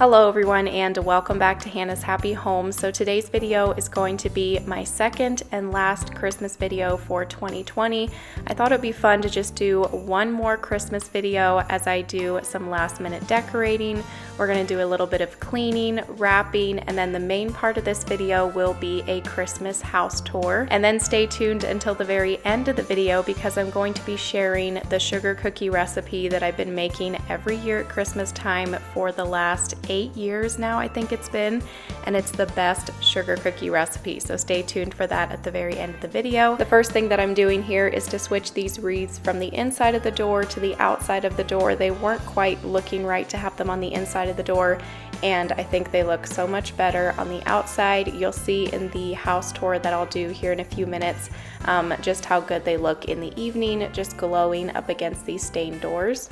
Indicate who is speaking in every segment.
Speaker 1: Hello everyone and welcome back to Hannah's Happy Home. So today's video is going to be my second and last Christmas video for 2020. I thought it'd be fun to just do one more Christmas video as I do some last minute decorating. We're going to do a little bit of cleaning, wrapping, and then the main part of this video will be a Christmas house tour. And then stay tuned until the very end of the video because I'm going to be sharing the sugar cookie recipe that I've been making every year at Christmas time for the last 8 years now, I think it's been, and it's the best sugar cookie recipe. So stay tuned for that at the very end of the video. The first thing that I'm doing here is to switch these wreaths from the inside of the door to the outside of the door. They weren't quite looking right to have them on the inside of the door, and I think they look so much better on the outside. You'll see in the house tour that I'll do here in a few minutes just how good they look in the evening, just glowing up against these stained doors.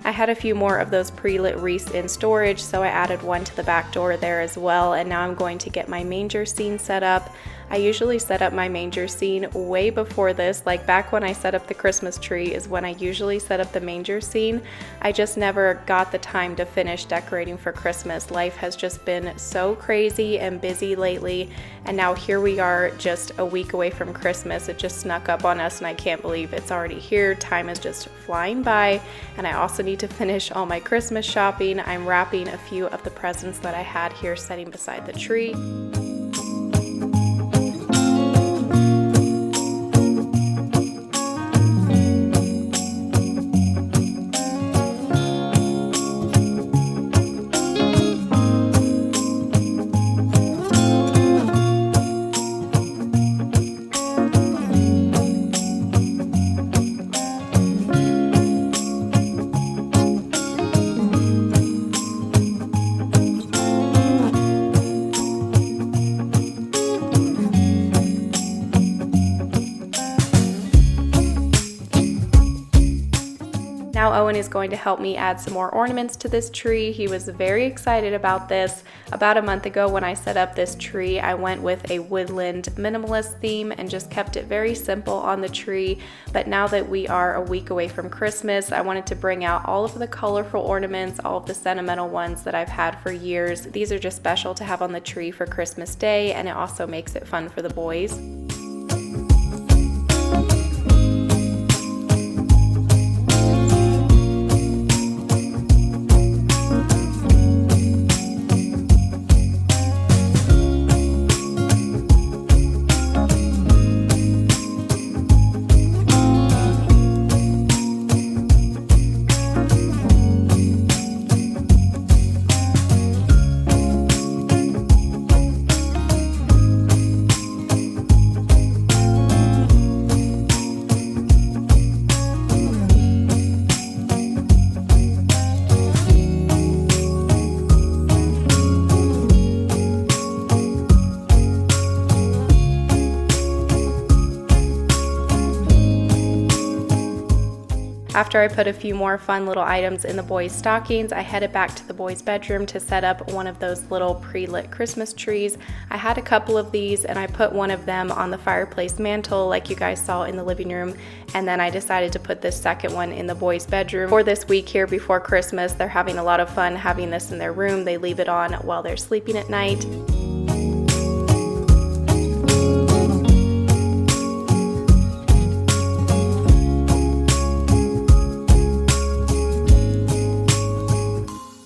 Speaker 1: I had a few more of those pre-lit wreaths in storage, so I added one to the back door there as well, and now I'm going to get my manger scene set up. I usually set up my manger scene way before this, like back when I set up the Christmas tree is when I usually set up the manger scene. I just never got the time to finish decorating for Christmas. Life has just been so crazy and busy lately, and now here we are just a week away from Christmas. It just snuck up on us and I can't believe it's already here. Time is just flying by, and I also need to finish all my Christmas shopping. I'm wrapping a few of the presents that I had here setting beside the tree. Now Owen is going to help me add some more ornaments to this tree. He was very excited about this. About a month ago when I set up this tree, I went with a woodland minimalist theme and just kept it very simple on the tree. But now that we are a week away from Christmas, I wanted to bring out all of the colorful ornaments, all of the sentimental ones that I've had for years. These are just special to have on the tree for Christmas Day, and it also makes it fun for the boys. After I put a few more fun little items in the boys' stockings, I headed back to the boys' bedroom to set up one of those little pre-lit Christmas trees. I had a couple of these and I put one of them on the fireplace mantle like you guys saw in the living room, and then I decided to put this second one in the boys' bedroom. For this week here before Christmas, they're having a lot of fun having this in their room. They leave it on while they're sleeping at night.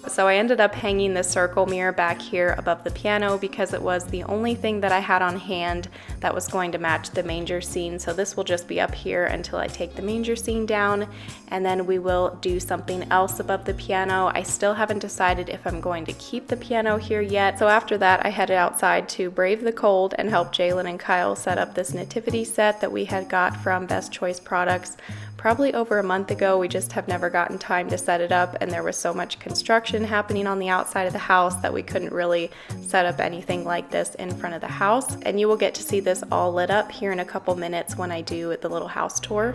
Speaker 1: So I ended up hanging this circle mirror back here above the piano because it was the only thing that I had on hand that was going to match the manger scene. So this will just be up here until I take the manger scene down, and then we will do something else above the piano. I still haven't decided if I'm going to keep the piano here yet. So after that, I headed outside to brave the cold and help Jalen and Kyle set up this nativity set that we had got from Best Choice Products probably over a month ago. We just have never gotten time to set it up, and there was so much construction happening on the outside of the house that we couldn't really set up anything like this in front of the house. And you will get to see this all lit up here in a couple minutes when I do the little house tour.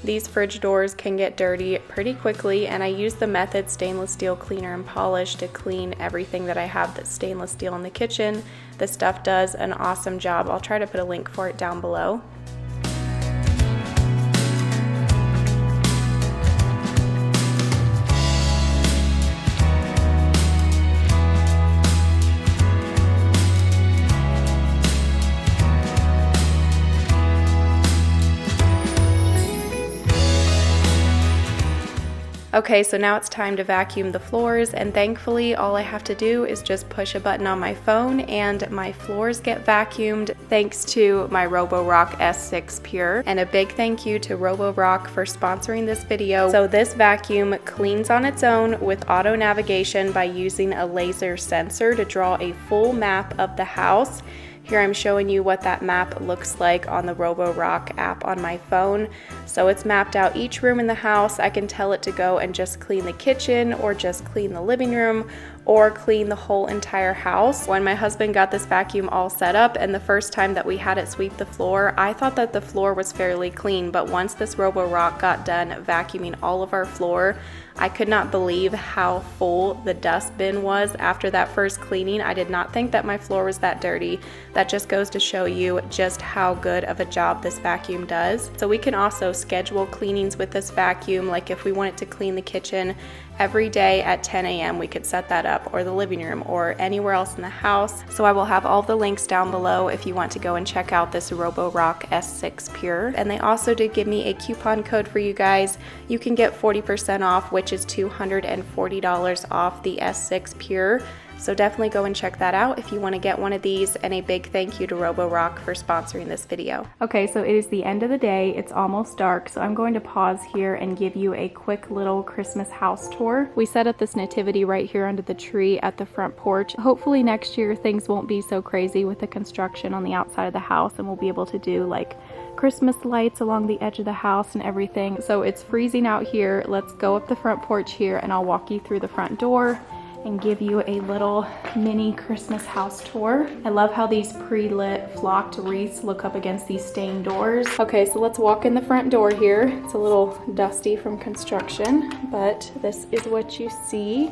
Speaker 1: These fridge doors can get dirty pretty quickly, and I use the Method stainless steel cleaner and polish to clean everything that I have that's stainless steel in the kitchen. This stuff does an awesome job. I'll try to put a link for it down below. Okay, so now it's time to vacuum the floors, and thankfully all I have to do is just push a button on my phone and my floors get vacuumed thanks to my Roborock S6 Pure. And a big thank you to Roborock for sponsoring this video. So this vacuum cleans on its own with auto navigation by using a laser sensor to draw a full map of the house. Here I'm showing you what that map looks like on the Roborock app on my phone. So it's mapped out each room in the house. I can tell it to go and just clean the kitchen, or just clean the living room, or clean the whole entire house. When my husband got this vacuum all set up, and the first time that we had it sweep the floor, I thought that the floor was fairly clean, but once this Roborock got done vacuuming all of our floor, I could not believe how full the dust bin was after that first cleaning. I did not think that my floor was that dirty. That just goes to show you just how good of a job this vacuum does. So we can also schedule cleanings with this vacuum. Like if we wanted to clean the kitchen every day at 10 a.m. we could set that up, or the living room, or anywhere else in the house. So I will have all the links down below if you want to go and check out this Roborock S6 Pure. And they also did give me a coupon code for you guys. You can get 40% off, which is $240 off the S6 Pure. So definitely go and check that out if you want to get one of these, and a big thank you to Roborock for sponsoring this video. Okay, so it is the end of the day. It's almost dark, so I'm going to pause here and give you a quick little Christmas house tour. We set up this nativity right here under the tree at the front porch. Hopefully next year things won't be so crazy with the construction on the outside of the house, and we'll be able to do like Christmas lights along the edge of the house and everything. So it's freezing out here. Let's go up the front porch here, and I'll walk you through the front door and give you a little mini Christmas house tour. I love how these pre-lit flocked wreaths look up against these stained doors. Okay, so let's walk in the front door here. It's a little dusty from construction, but this is what you see.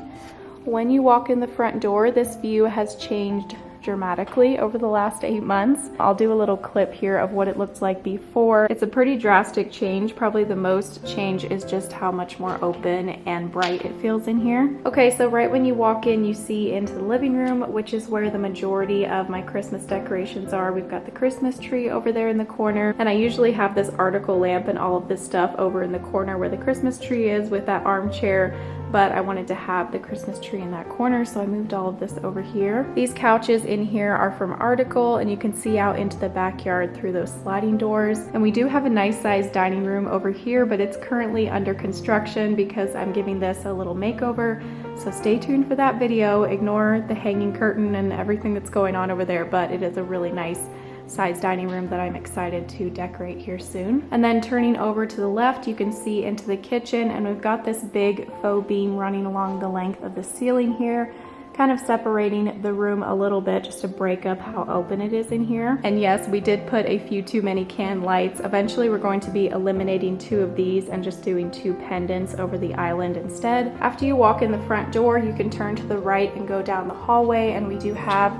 Speaker 1: When you walk in the front door, this view has changed dramatically over the last 8 months. I'll do a little clip here of what it looked like before. It's a pretty drastic change. Probably the most change is just how much more open and bright it feels in here. Okay, so right when you walk in, you see into the living room, which is where the majority of my Christmas decorations are. We've got the Christmas tree over there in the corner, and I usually have this article lamp and all of this stuff over in the corner where the Christmas tree is with that armchair, but I wanted to have the Christmas tree in that corner, so I moved all of this over here. These couches in here are from Article, and you can see out into the backyard through those sliding doors. And we do have a nice sized dining room over here, but it's currently under construction because I'm giving this a little makeover. So stay tuned for that video. Ignore the hanging curtain and everything that's going on over there, but it is a really nice size dining room that I'm excited to decorate here soon. And then turning over to the left, you can see into the kitchen, and we've got this big faux beam running along the length of the ceiling here, kind of separating the room a little bit just to break up how open it is in here. And yes, we did put a few too many can lights. Eventually we're going to be eliminating 2 of these and just doing 2 pendants over the island instead. After you walk in the front door, you can turn to the right and go down the hallway, and we do have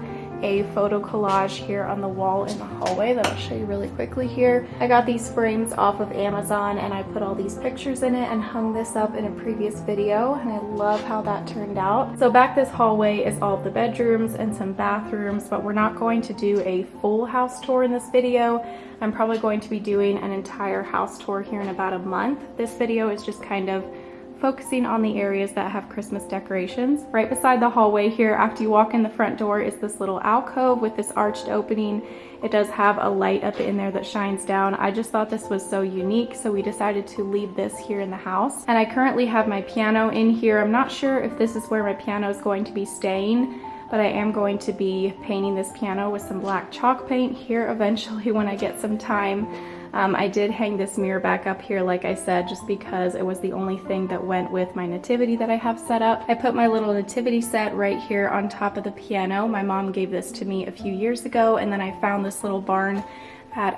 Speaker 1: a photo collage here on the wall in the hallway that I'll show you really quickly here. I got these frames off of Amazon and I put all these pictures in it and hung this up in a previous video, and I love how that turned out. So back this hallway is all of the bedrooms and some bathrooms, but we're not going to do a full house tour in this video. I'm probably going to be doing an entire house tour here in about a month. This video is just kind of focusing on the areas that have Christmas decorations. Right beside the hallway here, after you walk in the front door, is this little alcove with this arched opening. It does have a light up in there that shines down. I just thought this was so unique, so we decided to leave this here in the house. And I currently have my piano in here. I'm not sure if this is where my piano is going to be staying, but I am going to be painting this piano with some black chalk paint here eventually when I get some time. I did hang this mirror back up here, like I said, just because it was the only thing that went with my nativity that I have set up. I put my little nativity set right here on top of the piano. My mom gave this to me a few years ago, and then I found this little barn at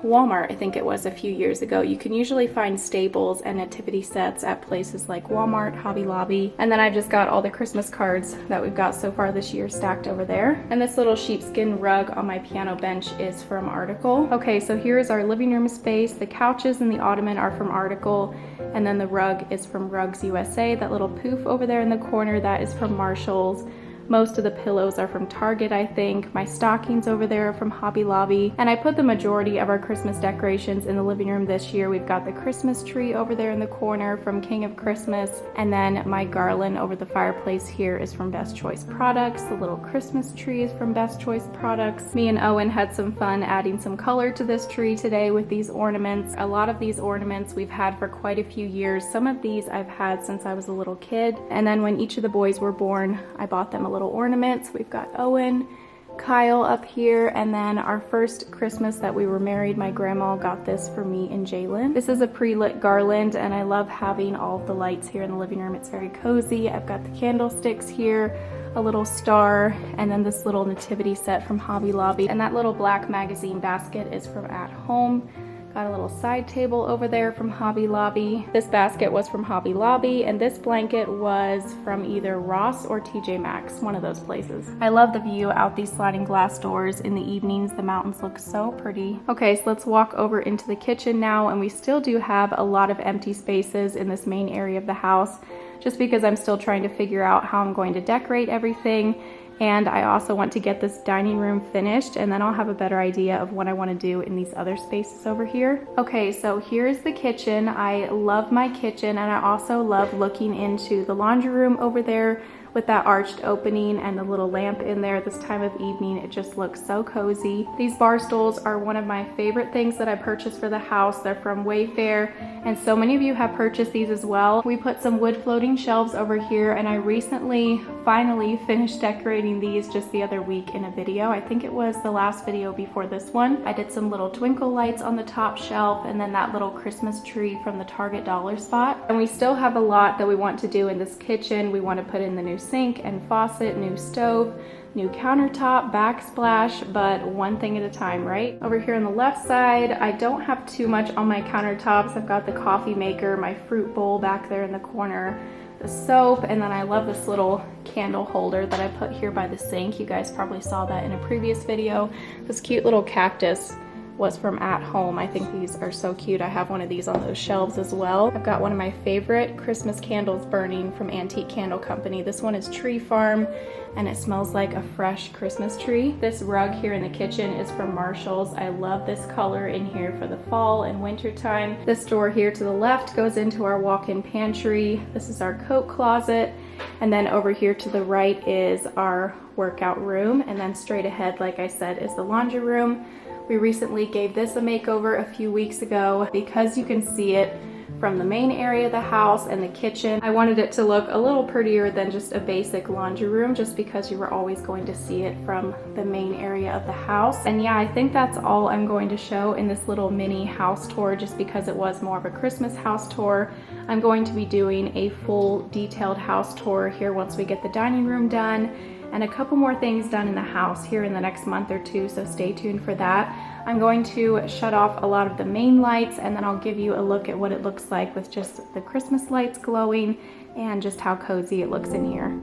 Speaker 1: Walmart, I think it was a few years ago. You can usually find staples and nativity sets at places like Walmart, Hobby Lobby. And then I just got all the Christmas cards that we've got so far this year stacked over there. And this little sheepskin rug on my piano bench is from Article. Okay, so here is our living room space. The couches and the ottoman are from Article, and then the rug is from Rugs USA. That little poof over there in the corner, that is from Marshall's. Most of the pillows are from Target, I think. My stockings over there are from Hobby Lobby. And I put the majority of our Christmas decorations in the living room this year. We've got the Christmas tree over there in the corner from King of Christmas. And then my garland over the fireplace here is from Best Choice Products. The little Christmas tree is from Best Choice Products. Me and Owen had some fun adding some color to this tree today with these ornaments. A lot of these ornaments we've had for quite a few years. Some of these I've had since I was a little kid. And then when each of the boys were born, I bought them a little ornaments. We've got Owen, Kyle up here, and then our first Christmas that we were married, my grandma got this for me and Jalen. This is a pre-lit garland, and I love having all of the lights here in the living room. It's very cozy. I've got the candlesticks here, a little star, and then this little nativity set from Hobby Lobby. And that little black magazine basket is from At Home. Got a little side table over there from Hobby Lobby. This basket was from Hobby Lobby, and this blanket was from either Ross or TJ Maxx, one of those places. I love the view out these sliding glass doors in the evenings. The mountains look so pretty. Okay, so let's walk over into the kitchen now, and we still do have a lot of empty spaces in this main area of the house, just because I'm still trying to figure out how I'm going to decorate everything. And I also want to get this dining room finished, and then I'll have a better idea of what I want to do in these other spaces over here. Okay, so here's the kitchen. I love my kitchen, and I also love looking into the laundry room over there with that arched opening and the little lamp in there this time of evening. It just looks so cozy. These bar stools are one of my favorite things that I purchased for the house. They're from Wayfair, and so many of you have purchased these as well. We put some wood floating shelves over here, and I recently finally finished decorating these just the other week in a video. I think it was the last video before this one. I did some little twinkle lights on the top shelf, and then that little Christmas tree from the Target dollar spot. And we still have a lot that we want to do in this kitchen. We want to put in the new sink and faucet, new stove, new countertop, backsplash, but one thing at a time, right? Over here on the left side, I don't have too much on my countertops. I've got the coffee maker, my fruit bowl back there in the corner, the soap, and then I love this little candle holder that I put here by the sink. You guys probably saw that in a previous video. This cute little cactus was from At Home. I think these are so cute. I have one of these on those shelves as well. I've got one of my favorite Christmas candles burning from Antique Candle Company. This one is Tree Farm, and it smells like a fresh Christmas tree. This rug here in the kitchen is from Marshall's. I love this color in here for the fall and winter time. This door here to the left goes into our walk-in pantry. This is our coat closet. And then over here to the right is our workout room. And then straight ahead, like I said, is the laundry room. We recently gave this a makeover a few weeks ago because you can see it from the main area of the house and the kitchen. I wanted it to look a little prettier than just a basic laundry room, just because you were always going to see it from the main area of the house. And yeah, I think that's all I'm going to show in this little mini house tour, just because it was more of a Christmas house tour. I'm going to be doing a full detailed house tour here once we get the dining room done, and a couple more things done in the house here in the next month or two, so stay tuned for that. I'm going to shut off a lot of the main lights, and then I'll give you a look at what it looks like with just the Christmas lights glowing and just how cozy it looks in here.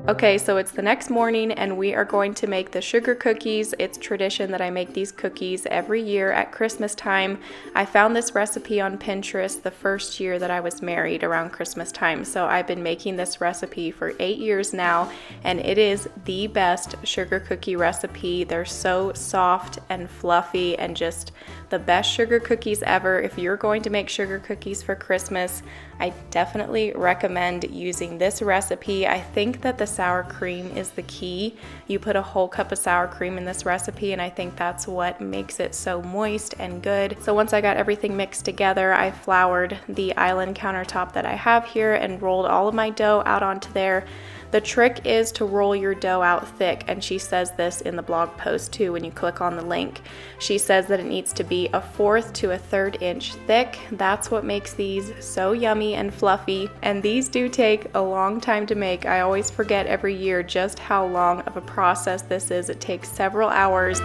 Speaker 1: Okay, so it's the next morning and we are going to make the sugar cookies. It's tradition that I make these cookies every year at Christmas time. I found this recipe on Pinterest the first year that I was married around Christmas time. So I've been making this recipe for 8 years now, and it is the best sugar cookie recipe. They're so soft and fluffy and just the best sugar cookies ever. If you're going to make sugar cookies for Christmas, I definitely recommend using this recipe. I think that the sour cream is the key. You put a whole cup of sour cream in this recipe, and I think that's what makes it so moist and good. So once I got everything mixed together, I floured the island countertop that I have here and rolled all of my dough out onto there. The trick is to roll your dough out thick, and she says this in the blog post too when you click on the link. She says that it needs to be 1/4 to 1/3 inch thick. That's what makes these so yummy and fluffy, and these do take a long time to make. I always forget every year just how long of a process this is. It takes several hours.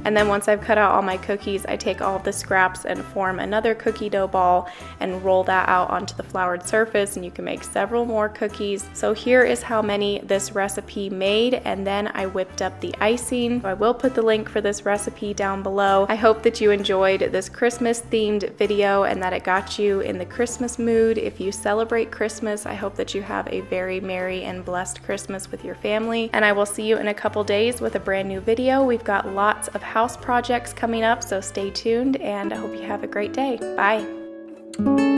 Speaker 1: And then once I've cut out all my cookies, I take all of the scraps and form another cookie dough ball and roll that out onto the floured surface, and you can make several more cookies. So here is how many this recipe made, and then I whipped up the icing. I will put the link for this recipe down below. I hope that you enjoyed this Christmas themed video and that it got you in the Christmas mood. If you celebrate Christmas, I hope that you have a very merry and blessed Christmas with your family, and I will see you in a couple days with a brand new video. We've got lots of house projects coming up, so stay tuned, and I hope you have a great day. Bye.